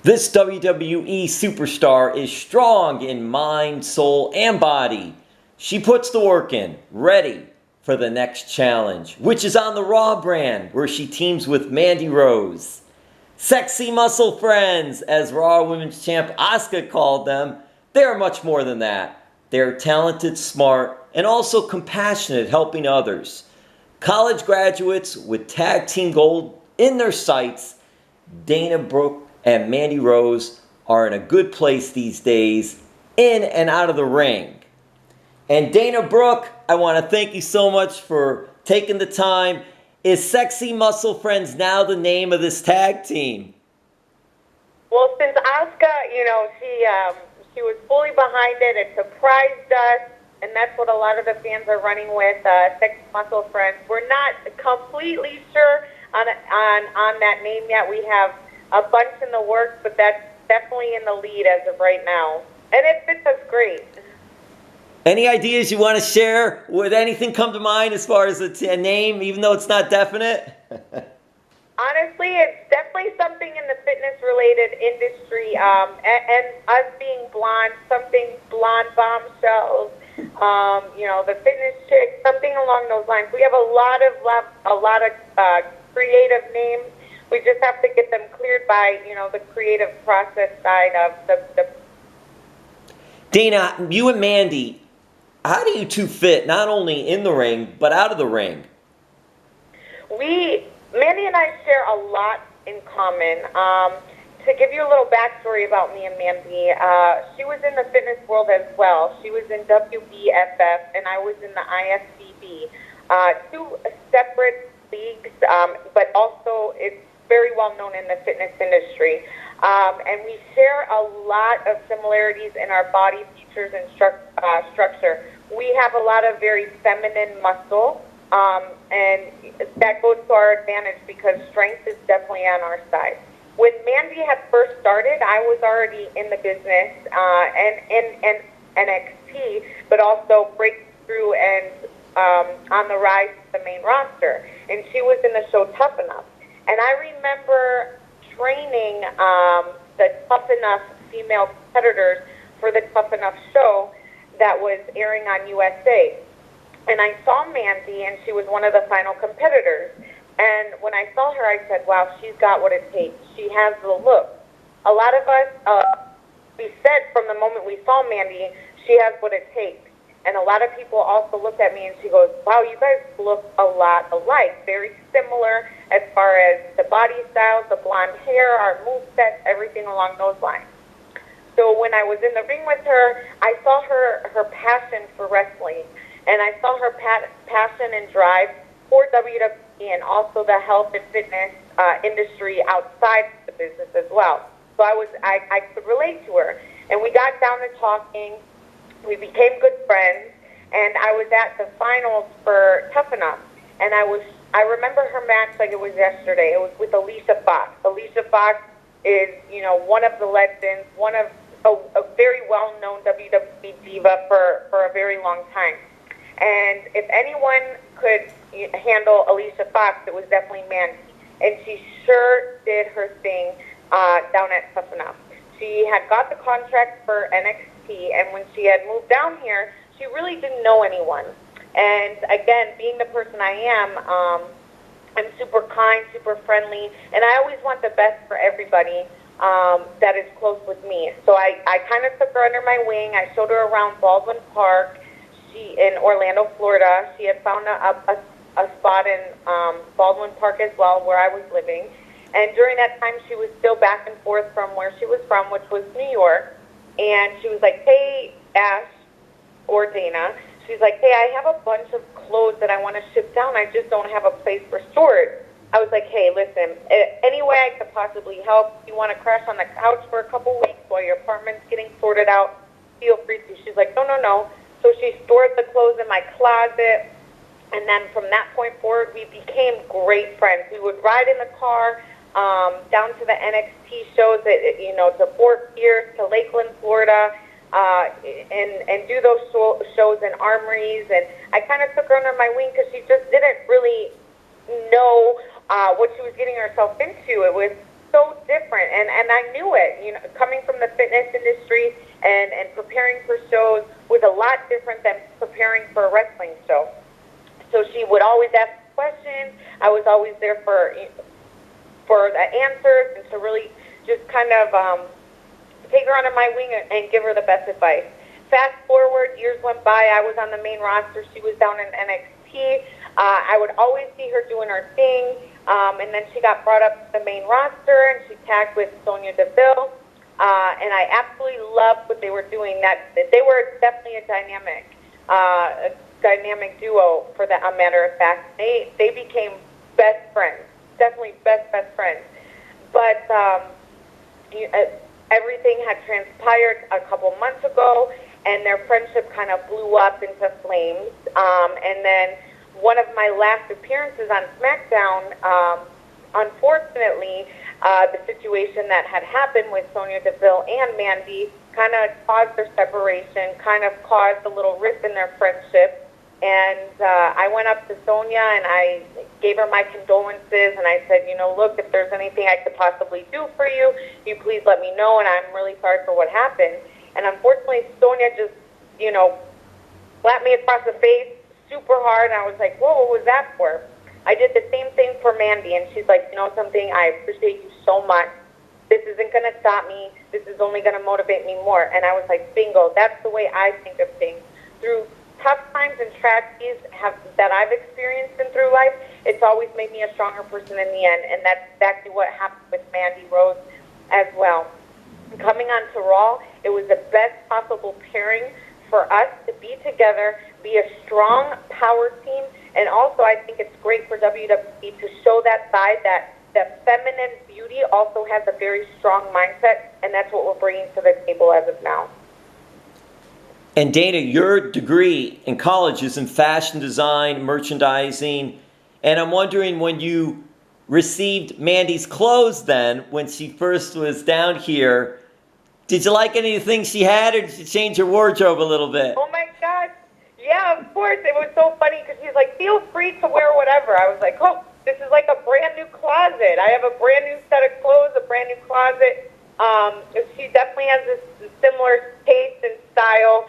This WWE superstar is strong in mind, soul, and body. She puts the work in, ready for the next challenge, which is on the Raw brand, where she teams with Mandy Rose. Sexy muscle friends, as Raw Women's Champ Asuka called them, they are much more than that. They are talented, smart, and also compassionate, helping others. College graduates with tag team gold in their sights, Dana Brooke and Mandy Rose are in a good place these days, in and out of the ring. And Dana Brooke, I want to thank you so much for taking the time. Is Sexy Muscle Friends now the name of this tag team? Well, since Asuka, she was fully behind it. It surprised us, and that's what a lot of the fans are running with. Sexy Muscle Friends. We're not completely sure on that name yet. We have a bunch in the works, but that's definitely in the lead as of right now. And it fits us great. Any ideas you want to share? Would anything come to mind as far as a name, even though it's not definite? Honestly, it's definitely something in the fitness-related industry. And us being blonde, something blonde bombshells, the fitness chick, something along those lines. We have a lot of creative names. We just have to get them cleared by, the creative process side of the... Dana, you and Mandy, how do you two fit, not only in the ring, but out of the ring? Mandy and I share a lot in common. To give you a little backstory about me and Mandy, she was in the fitness world as well. She was in WBFF, and I was in the IFBB. Two separate leagues, but also it's very well known in the fitness industry. And we share a lot of similarities in our body features and structure. We have a lot of very feminine muscle, and that goes to our advantage because strength is definitely on our side. When Mandy had first started, I was already in the business and in NXT, but also breakthrough and on the rise to the main roster. And she was in the show Tough Enough. And I remember training the Tough Enough female competitors for the Tough Enough show that was airing on USA. And I saw Mandy, and she was one of the final competitors. And when I saw her, I said, wow, she's got what it takes. She has the look. A lot of us, we said from the moment we saw Mandy, she has what it takes. And a lot of people also looked at me and she goes, wow, you guys look a lot alike, very similar as far as the body styles, the blonde hair, our moveset, everything along those lines. So when I was in the ring with her, I saw her passion for wrestling, and I saw her passion and drive for WWE and also the health and fitness industry outside the business as well. So I could relate to her, and we got down to talking. We became good friends, and I was at the finals for Tough Enough, and I remember her match like it was yesterday. It was with Alicia Fox. Alicia Fox is, one of the legends, one of a very well-known WWE diva for a very long time. And if anyone could handle Alicia Fox, it was definitely Mandy. And she sure did her thing down at Tough Enough. She had got the contract for NXT, and when she had moved down here, she really didn't know anyone. And again, being the person I am, I'm super kind, super friendly, and I always want the best for everybody that is close with me. So I kind of took her under my wing. I showed her around Baldwin Park in Orlando, Florida. She had found a spot in Baldwin Park as well, where I was living. And during that time, she was still back and forth from where she was from, which was New York. And she was like, hey, Ash, or Dana, she's like, hey, I have a bunch of clothes that I want to ship down. I just don't have a place for storage. I was like, hey, listen, any way I could possibly help, you want to crash on the couch for a couple weeks while your apartment's getting sorted out, feel free to. She's like, no. So she stored the clothes in my closet. And then from that point forward, we became great friends. We would ride in the car down to the NXT shows, to Fort Pierce, to Lakeland, Florida, and do those shows in armories. And I kind of took her under my wing because she just didn't really know what she was getting herself into. It was so different, and I knew it. You know, coming from the fitness industry and preparing for shows was a lot different than preparing for a wrestling show. So she would always ask questions. I was always there for the answers and to really just kind of take her under my wing and give her the best advice. Fast forward, years went by. I was on the main roster. She was down in NXT. I would always see her doing her thing. And then she got brought up to the main roster, and she tagged with Sonya Deville. And I absolutely loved what they were doing. That they were definitely a dynamic duo. For that, a matter of fact, they became best friends. Definitely best friends. But everything had transpired a couple months ago, and their friendship kind of blew up into flames. And then one of my last appearances on SmackDown, unfortunately, the situation that had happened with Sonya Deville and Mandy kind of caused their separation, kind of caused a little rift in their friendship. And I went up to Sonya and I gave her my condolences, and I said, you know, look, if there's anything I could possibly do for you, you please let me know, and I'm really sorry for what happened. And unfortunately, Sonya just, you know, slapped me across the face super hard, and I was like, whoa, what was that for? I did the same thing for Mandy, and she's like, you know something, I appreciate you so much. This isn't going to stop me. This is only going to motivate me more. And I was like, bingo, that's the way I think of things. Through tough times and tragedies that I've experienced in through life, it's always made me a stronger person in the end, and that's exactly what happened with Mandy Rose as well. Coming on to Raw, it was the best possible pairing for us to be together, be a strong power team, and also I think it's great for WWE to show that side that feminine beauty also has a very strong mindset, and that's what we're bringing to the table as of now. And Dana, your degree in college is in fashion design, merchandising, and I'm wondering, when you received Mandy's clothes then, when she first was down here, did you like any of the things she had, or did you change your wardrobe a little bit? Oh my God. Yeah, of course. It was so funny because she's like, feel free to wear whatever. I was like, oh, this is like a brand new closet. I have a brand new set of clothes, a brand new closet. She definitely has this similar taste and style.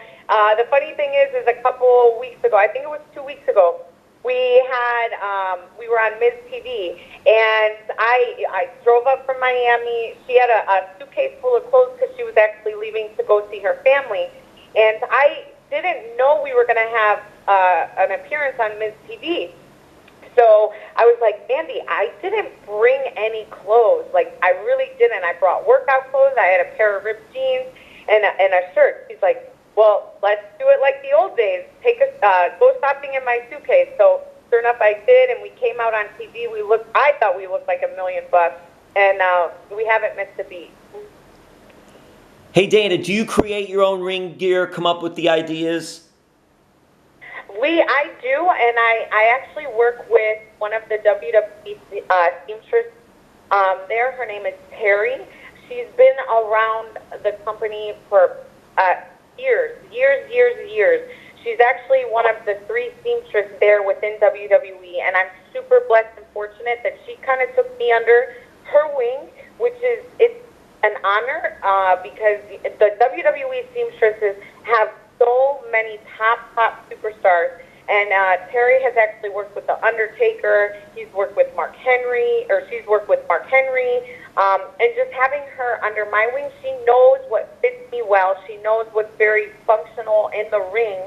The funny thing is a couple weeks ago, I think it was 2 weeks ago, we were on Ms. TV, and I drove up from Miami. She had a suitcase full of clothes because she was actually leaving to go see her family, and I didn't know we were going to have an appearance on Ms. TV. So I was like, Mandy, I didn't bring any clothes. Like, I really didn't. I brought workout clothes. I had a pair of ripped jeans and a shirt. She's like, well, let's do it like the old days. Go shopping in my suitcase. So sure enough, I did, and we came out on TV. I thought we looked like $1 million, and we haven't missed a beat. Hey, Dana, do you create your own ring gear, come up with the ideas? I do, and I actually work with one of the WWE seamstress there. Her name is Terry. She's been around the company for years. She's actually one of the 3 seamstresses there within WWE, and I'm super blessed and fortunate that she kind of took me under her wing, it's an honor because the WWE seamstresses have so many top superstars, and Terry has actually worked with The Undertaker. She's worked with Mark Henry, and just having her under my wing, she knows what fits me well. She knows what's very functional in the ring,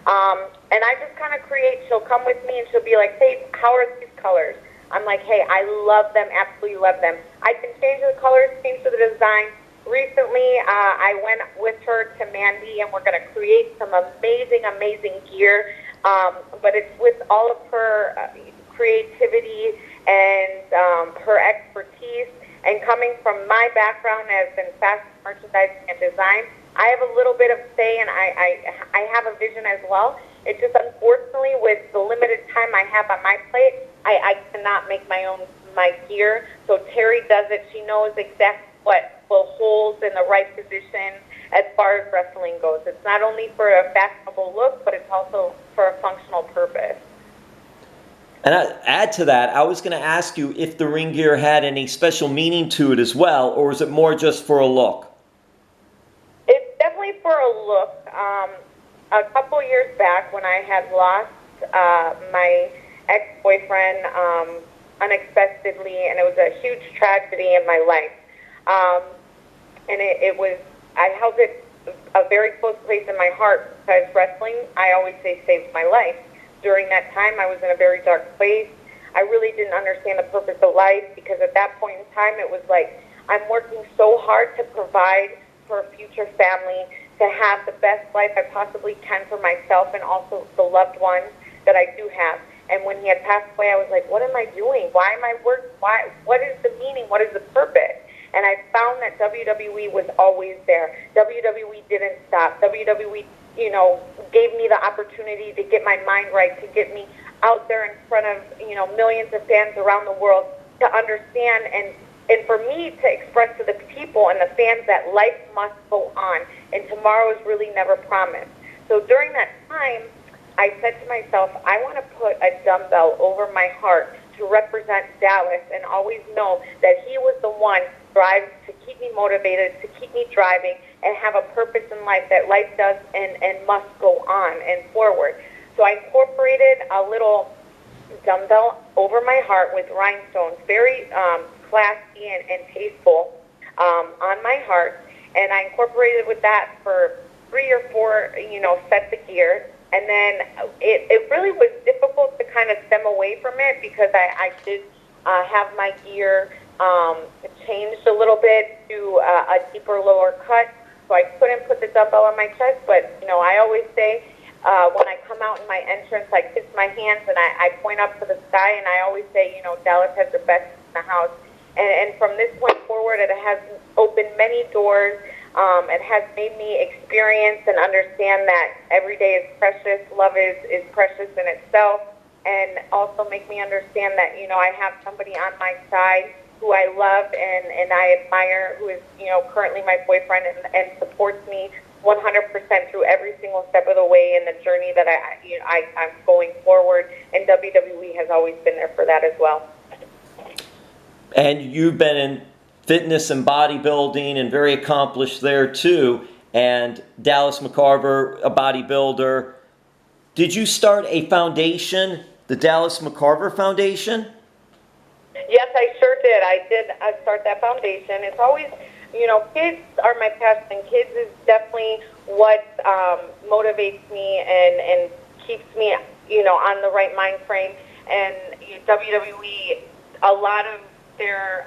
and I just kind of she'll come with me and she'll be like, hey, how are these colors? I'm like, hey, I love them, absolutely love them. I can change the colors, change the design. Recently, I went with her to Mandy, and we're going to create some amazing gear. But it's with all of her creativity and her expertise. And coming from my background as in fashion merchandising and design, I have a little bit of say, and I have a vision as well. It's just unfortunately with the limited time I have on my plate, I cannot make my gear. So Terry does it. She knows exactly what will hold in the right position as far as wrestling goes. It's not only for a fashionable look, but it's also for a functional purpose. And add to that, I was going to ask you if the ring gear had any special meaning to it as well, or is it more just for a look? It's definitely for a look. A couple years back when I had lost my ex-boyfriend unexpectedly, and it was a huge tragedy in my life. And it was, I held it a very close place in my heart because wrestling, I always say, saved my life. During that time, I was in a very dark place. I really didn't understand the purpose of life because at that point in time, it was like, I'm working so hard to provide for a future family, to have the best life I possibly can for myself and also the loved ones that I do have. And when he had passed away, I was like, what am I doing? Why am I working? What is the meaning? What is the purpose? And I found that WWE was always there. WWE didn't stop. WWE, gave me the opportunity to get my mind right, to get me out there in front of, millions of fans around the world to understand and for me to express to the people and the fans that life must go on and tomorrow is really never promised. So during that time, I said to myself, I want to put a dumbbell over my heart to represent Dallas and always know that he was the one drives to keep me motivated, to keep me driving, and have a purpose in life that life does and must go on and forward. So I incorporated a little dumbbell over my heart with rhinestones, very classy and tasteful on my heart, and I incorporated with that for 3 or 4, sets of gear. And then it really was difficult to kind of stem away from it because I did have my gear changed a little bit to a deeper lower cut, so I couldn't put the dumbbell on my chest. But, I always say when I come out in my entrance, I kiss my hands and I point up to the sky, and I always say, Dallas has the best in the house. And from this point forward, it has opened many doors. It has made me experience and understand that every day is precious. Love is precious in itself. And also make me understand that, I have somebody on my side who I love and I admire, who is, currently my boyfriend and supports me 100% through every single step of the way in the journey that I'm going forward. And WWE has always been there for that as well. And you've been in fitness and bodybuilding and very accomplished there too. And Dallas McCarver, a bodybuilder. Did you start a foundation, the Dallas McCarver Foundation? Yes, I sure did. I did start that foundation. It's always, kids are my passion. Kids is definitely what motivates me and keeps me, on the right mind frame. And WWE, a lot of their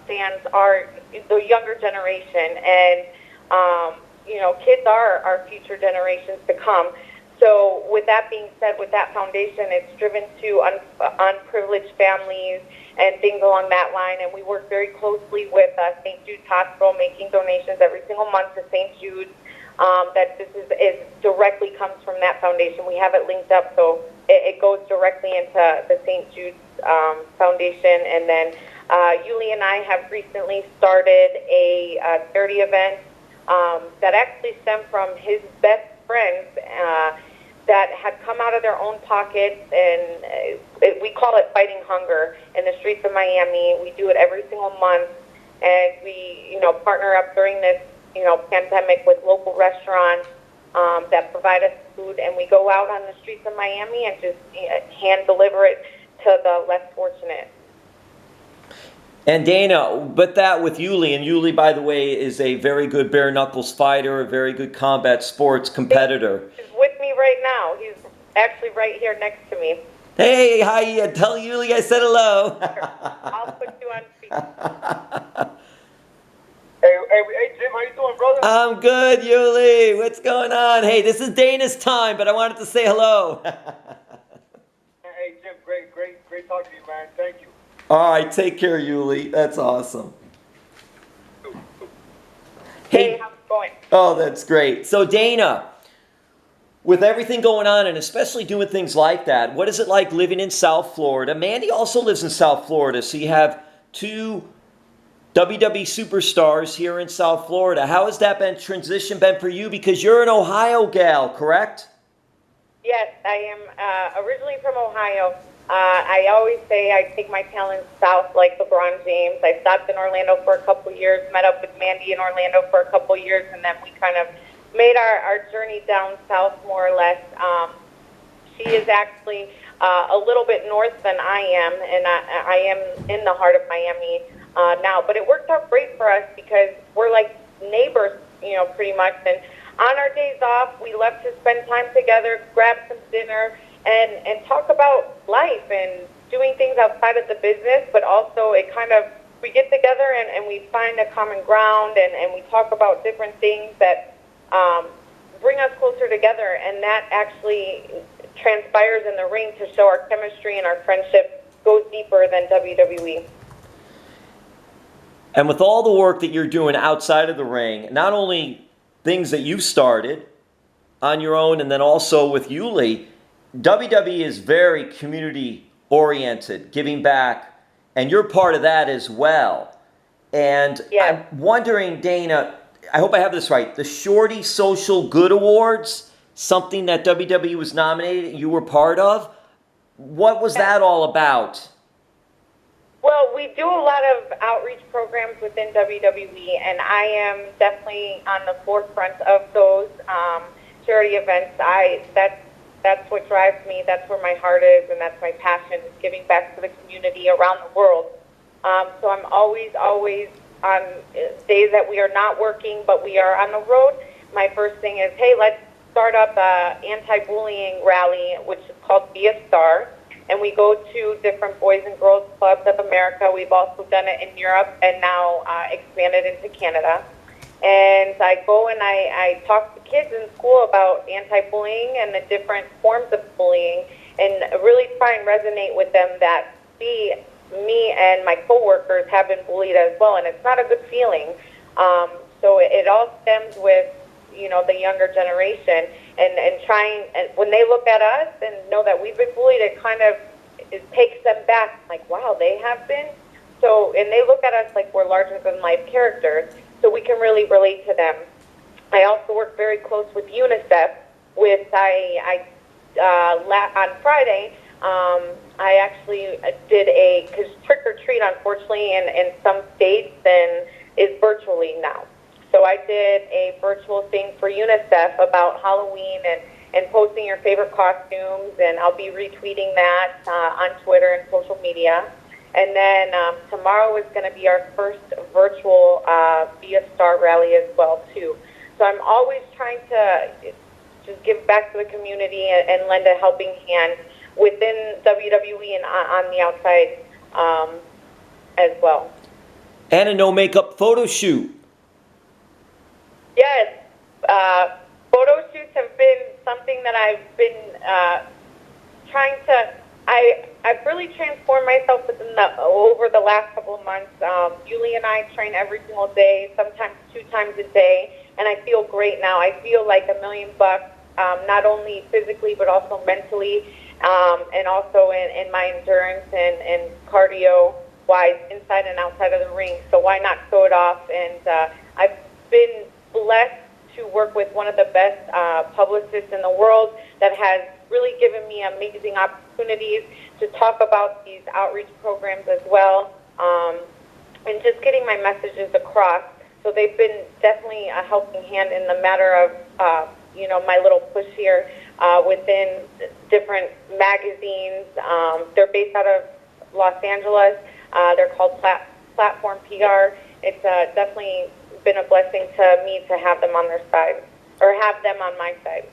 fans are the younger generation, and kids are our future generations to come. So with that being said, with that foundation, it's driven to unprivileged families and things along that line, and we work very closely with St. Jude's Hospital, making donations every single month to St. Jude's. That this is directly comes from that foundation. We have it linked up, so it goes directly into the St. Jude's Foundation. And then Yuli and I have recently started a charity event that actually stemmed from his best friends that had come out of their own pockets, and we call it Fighting Hunger in the streets of Miami. We do it every single month, and we, partner up during this, pandemic with local restaurants that provide us food, and we go out on the streets of Miami and just hand deliver it to the less fortunate. And Dana, but that with Yuli, and Yuli, by the way, is a very good bare knuckles fighter, a very good combat sports competitor. He's with me right now. He's actually right here next to me. Hey, hi, tell Yuli I said hello. I'll put you on speaker. Hey, Jim, how you doing, brother? I'm good, Yuli. What's going on? Hey, this is Dana's time, but I wanted to say hello. Hey, Jim, great talking to you, man. Thank you. All right, take care, Yuli. That's awesome. Hey, how's it going? Oh, that's great. So, Dana, with everything going on, and especially doing things like that, what is it like living in South Florida? Mandy also lives in South Florida, so you have two WWE superstars here in South Florida. How has that transition been for you? Because you're an Ohio gal, correct? Yes, I am originally from Ohio. I always say I take my talents south like LeBron James. I stopped in Orlando for a couple years, met up with Mandy in Orlando for a couple years, and then we kind of made our journey down south more or less. She is actually a little bit north than I am, and I am in the heart of Miami now. But it worked out great for us because we're like neighbors, pretty much. And on our days off, we love to spend time together, grab some dinner, and talk about life and doing things outside of the business, but also we get together and we find a common ground and we talk about different things that bring us closer together, and that actually transpires in the ring to show our chemistry and our friendship goes deeper than WWE. And with all the work that you're doing outside of the ring, not only things that you started on your own and then also with Yuli, WWE is very community-oriented, giving back, and you're part of that as well. And yeah. I'm wondering, Dana, I hope I have this right, the Shorty Social Good Awards, something that WWE was nominated and you were part of. What was that all about? Well, we do a lot of outreach programs within WWE, and I am definitely on the forefront of those charity events. That's what drives me. That's where my heart is, and that's my passion, is giving back to the community around the world. So I'm always on days that we are not working, but we are on the road. My first thing is, hey, let's start up an anti-bullying rally, which is called Be a Star. And we go to different boys and girls clubs of America. We've also done it in Europe and now expanded into Canada. And I go and I talk to kids in school about anti-bullying and the different forms of bullying, and really try and resonate with them that, see, me and my coworkers have been bullied as well, and it's not a good feeling. So it all stems with, the younger generation, and trying, and when they look at us and know that we've been bullied, it takes them back, like, wow, they have been. So, and they look at us like we're larger than life characters, so we can really relate to them. I also work very close with UNICEF. On Friday, I actually did because trick or treat, unfortunately, in some states, then is virtually now. So I did a virtual thing for UNICEF about Halloween and posting your favorite costumes, and I'll be retweeting that on Twitter and social media. And then tomorrow is going to be our first virtual Be a Star rally as well, too. So I'm always trying to just give back to the community and lend a helping hand within WWE and on the outside as well. And a no-makeup photo shoot. Yes. Photo shoots have been something that I've been trying to... I've really transformed myself over the last couple of months. Yuli and I train every single day, sometimes 2 times a day, and I feel great now. I feel like $1,000,000 bucks, not only physically but also mentally, and also in my endurance and cardio-wise, inside and outside of the ring. So why not show it off? And I've been blessed to work with one of the best publicists in the world that has really given me amazing opportunities to talk about these outreach programs as well, and just getting my messages across. So they've been definitely a helping hand in the matter of, my little push here within different magazines. They're based out of Los Angeles. They're called Platform PR. It's definitely been a blessing to me to have them on their side, or have them on my side.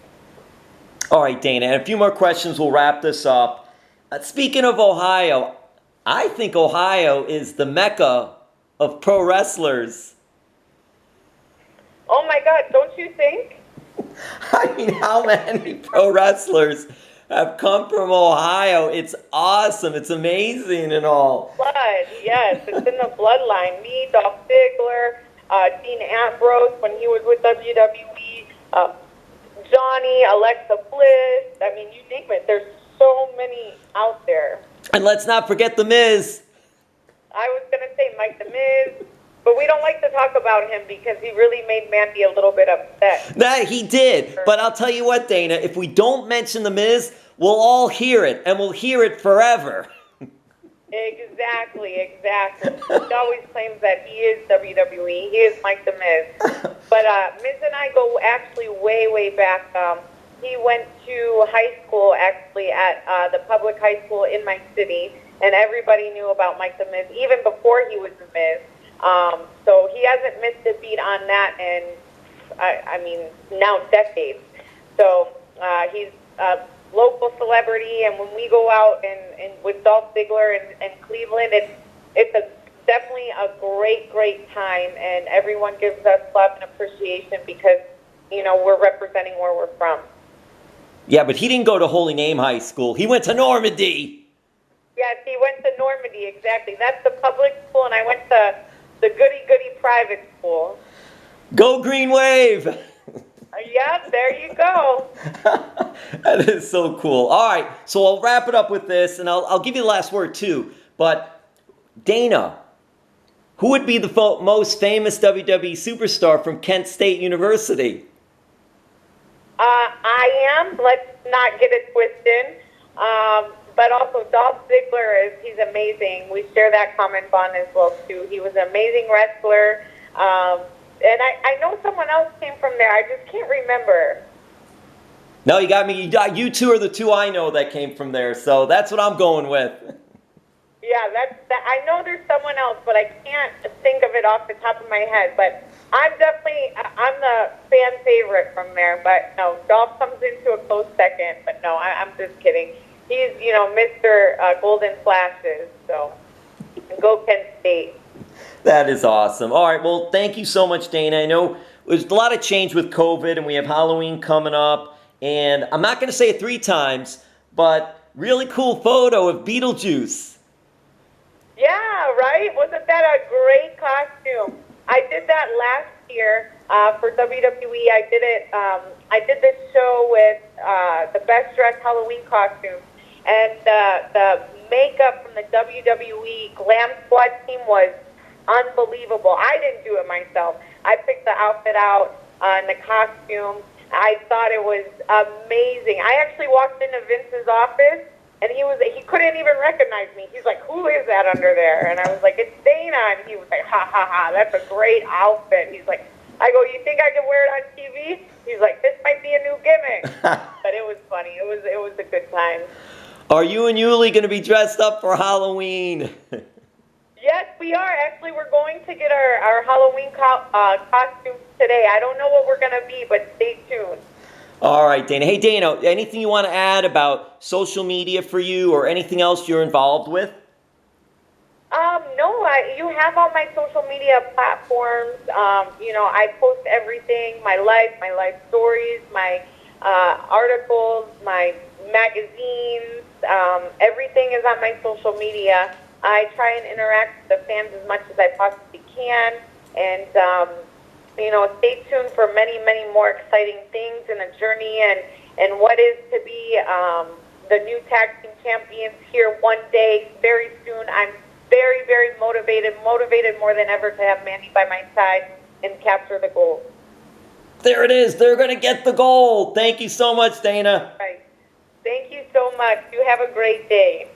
All right, Dana, and a few more questions. We'll wrap this up. Speaking of Ohio, I think Ohio is the mecca of pro wrestlers. Oh my God, don't you think? I mean, how many pro wrestlers have come from Ohio? It's awesome. It's amazing and all. Blood, yes. It's in the bloodline. Me, Dolph Ziggler, Dean Ambrose when he was with WWE, Johnny, Alexa Bliss. I mean, you name it. There's so many out there. And let's not forget The Miz. I was going to say Mike The Miz, but we don't like to talk about him because he really made Mandy a little bit upset. That he did. But I'll tell you what, Dana, if we don't mention The Miz, we'll all hear it, and we'll hear it forever. Exactly. He always claims that he is WWE. He is Mike the Miz. But Miz and I go actually way back. He went to high school actually at the public high school in my city, and everybody knew about Mike the Miz even before he was the Miz. So he hasn't missed a beat on that, and I mean now decades. So he's local celebrity, and when we go out and with Dolph Ziggler and Cleveland, it's definitely a great time, and everyone gives us love and appreciation because, you know, we're representing where we're from. Yeah, but he didn't go to Holy Name High School. He went to Normandy. Yes, he went to Normandy, exactly. That's the public school, and I went to the goody private school. Go Green Wave! Yep, there you go. That is so cool. All right, so I'll wrap it up with this, and I'll give you the last word too. But Dana, who would be the most famous WWE superstar from Kent State University? I am. Let's not get it twisted. But also Dolph Ziggler he's amazing. We share that common bond as well too. He was an amazing wrestler. And I know someone else came from there. I just can't remember. No, you got me. You two are the two I know that came from there, so that's what I'm going with. Yeah, I know there's someone else, but I can't think of it off the top of my head. But I'm the fan favorite from there. But no, Dolph comes into a close second. But no, I'm just kidding. He's, you know, Mr. Golden Flashes. So go Kent State. That is awesome. All right, well, thank you so much, Dana. I know there's a lot of change with COVID, and we have Halloween coming up. And I'm not going to say it 3 times, but really cool photo of Beetlejuice. Yeah, right? Wasn't that a great costume? I did that last year for WWE. I did this show with the best dressed Halloween costume, and the makeup from the WWE Glam Squad team was unbelievable. I didn't do it myself. I picked the outfit out and the costume. I thought it was amazing. I actually walked into Vince's office, and he couldn't even recognize me. He's like, "Who is that under there?" And I was like, "It's Dana." And he was like, "Ha ha ha, that's a great outfit." He's like, I go, "You think I can wear it on TV?" He's like, "This might be a new gimmick." But it was funny. It was a good time. Are you and Yuli going to be dressed up for Halloween? Yes, we are. Actually, we're going to get our Halloween costumes today. I don't know what we're going to be, but stay tuned. All right, Dana. Hey, Dana, anything you want to add about social media for you or anything else you're involved with? No, you have all my social media platforms. You know, I post everything, my life stories, my articles, my magazines. Everything is on my social media. I try and interact with the fans as much as I possibly can, and you know, stay tuned for many more exciting things in the journey and what is to be the new tag team champions here one day very soon. I'm very motivated more than ever to have Mandy by my side and capture the gold. There it is. They're going to get the gold. Thank you so much, Dana. Right. Thank you so much. You have a great day.